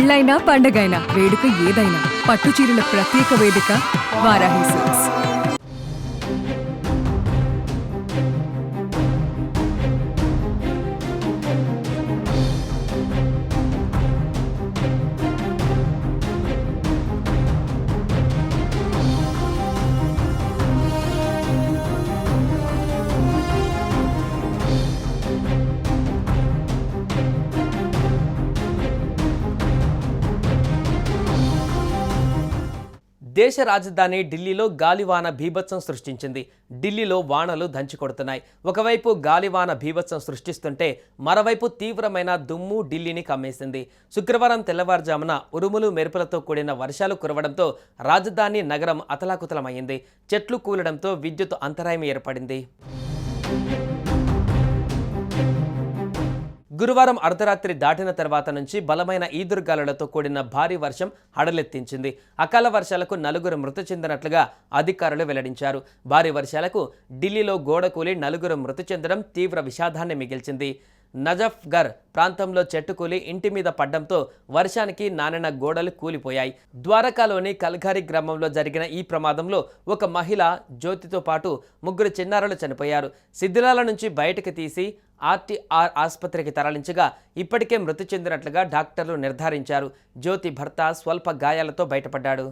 పెళ్ళైనా పండగైనా వేడుక ఏదైనా పట్టు చీరల ప్రత్యేక వేదిక వారాహి సిల్క్స్. దేశ రాజధాని ఢిల్లీలో గాలివాన బీభత్సం సృష్టించింది. ఢిల్లీలో వానలు దంచికొడుతున్నాయి. ఒకవైపు గాలివాన బీభత్సం సృష్టిస్తుంటే మరోవైపు తీవ్రమైన దుమ్ము ఢిల్లీని కమ్మేసింది. శుక్రవారం తెల్లవారుజామున ఉరుములు మెరుపులతో కూడిన వర్షాలు కురవడంతో రాజధాని నగరం అతలాకుతలమైంది. చెట్లు కూలడంతో విద్యుత్ అంతరాయం ఏర్పడింది. గురువారం అర్ధరాత్రి దాటిన తర్వాత నుంచి బలమైన ఈదురుగాలులతో కూడిన భారీ వర్షం హడలెత్తించింది. అకాల వర్షాలకు 4 మృతి చెందినట్లుగా అధికారులు వెల్లడించారు. భారీ వర్షాలకు ఢిల్లీలో గోడ కూలి 4 మృతి చెందడం తీవ్ర విషాదాన్ని మిగిల్చింది. నజఫ్గర్ ప్రాంతంలో చెట్టు కూలి ఇంటి మీద పడ్డంతో వర్షానికి నానిన గోడలు కూలిపోయాయి. ద్వారకాలోని కల్ఘారి గ్రామంలో జరిగిన ఈ ప్రమాదంలో ఒక మహిళ జ్యోతితో పాటు 3 చిన్నారులు చనిపోయారు. శిథిలాల నుంచి బయటకు తీసి ఆర్టీఆర్ ఆసుపత్రికి తరలించగా ఇప్పటికే మృతి చెందినట్లుగా డాక్టర్లు నిర్ధారించారు. జ్యోతి భర్త స్వల్ప గాయాలతో బయటపడ్డాడు.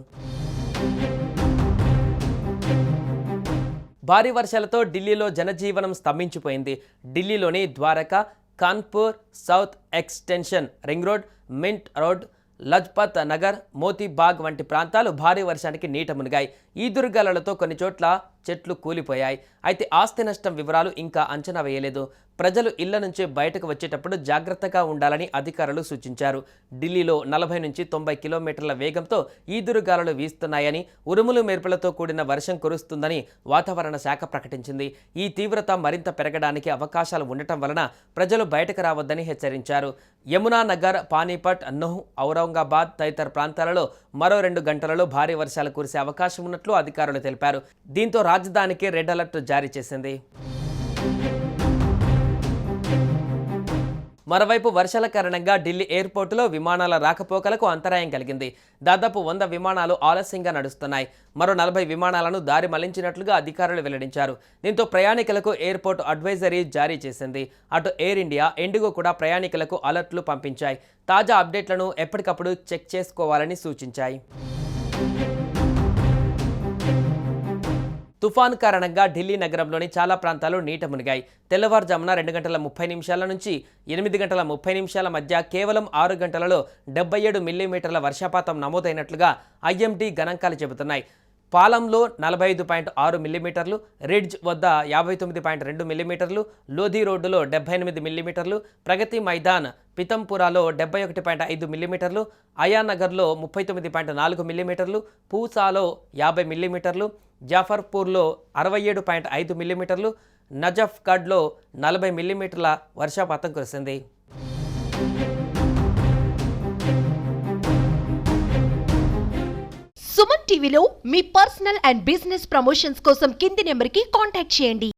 భారీ వర్షాలతో ఢిల్లీలో జనజీవనం స్తంభించిపోయింది. ఢిల్లీలోని Dwarka, Kanpur South Extension, Ring Road, Mint Road, Lajpat Nagar, Motibagh వంటి ప్రాంతాలు భారీ వర్షానికి నీట మునిగాయి. ఈదురుగాలులతో కొన్ని చోట్ల చెట్లు కూలిపోయాయి. అయితే ఆస్తి నష్టం వివరాలు ఇంకా అంచనా వేయలేదు. ప్రజలు ఇళ్ల నుంచి బయటకు వచ్చేటప్పుడు జాగ్రత్తగా ఉండాలని అధికారులు సూచించారు. ఢిల్లీలో 40 నుంచి 90 కిలోమీటర్ల వేగంతో ఈదురుగాలులు వీస్తున్నాయని, ఉరుములు మెరుపులతో కూడిన వర్షం కురుస్తుందని వాతావరణ శాఖ ప్రకటించింది. ఈ తీవ్రత మరింత పెరగడానికి అవకాశాలు ఉండటం వలన ప్రజలు బయటకు రావద్దని హెచ్చరించారు. యమునా నగర్, పానీపట్, నూహ్, ఔరంగాబాద్ తదితర ప్రాంతాలలో మరో 2 గంటలలో భారీ వర్షాలు కురిసే అవకాశం ఉన్నట్లు అధికారులు తెలిపారు. దీంతో రాజధానికి రెడ్ అలర్ట్ జారీ చేసింది. మరోవైపు వర్షాల కారణంగా ఢిల్లీ ఎయిర్పోర్టులో విమానాల రాకపోకలకు అంతరాయం కలిగింది. దాదాపు 100 విమానాలు ఆలస్యంగా నడుస్తున్నాయి. మరో 40 విమానాలను దారి మళ్లించినట్లుగా అధికారులు వెల్లడించారు. దీంతో ప్రయాణికులకు ఎయిర్పోర్ట్ అడ్వైజరీ జారీ చేసింది. అటు ఎయిర్ ఇండియా, ఇండిగో కూడా ప్రయాణికులకు అలర్ట్లు పంపించాయి. తాజా అప్డేట్లను ఎప్పటికప్పుడు చెక్ చేసుకోవాలని సూచించాయి. తుఫాన్ కారణంగా ఢిల్లీ నగరంలోని చాలా ప్రాంతాలు నీట మునిగాయి. తెల్లవారుజామున 2:30 నుంచి 8:30 మధ్య కేవలం 6 గంటలలో 77 మిల్లీమీటర్ల వర్షపాతం నమోదైనట్లుగా ఐఎండీ గణాంకాలు చెబుతున్నాయి. పాలంలో 45.6 మిల్లీమీటర్లు, రిడ్జ్ వద్ద 59.2 మిల్లీమీటర్లు, లోధి రోడ్డులో 78 మిల్లీమీటర్లు, ప్రగతి మైదాన్ పితంపురాలో 71.5 మిల్లీమీటర్లు, అయానగర్లో 39.4 మిల్లీమీటర్లు, పూసాలో 50 మిల్లీమీటర్లు, జాఫర్పూర్లో 67.5 మిల్లీమీటర్లు, నజఫ్గఢ్లో 40 మిల్లీమీటర్ల వర్షపాతం కురిసింది. సుమన్ టీవీలో మీ పర్సనల్ అండ్ బిజినెస్ ప్రమోషన్స్ కోసం కింది నెంబర్కి కాంటాక్ట్ చేయండి.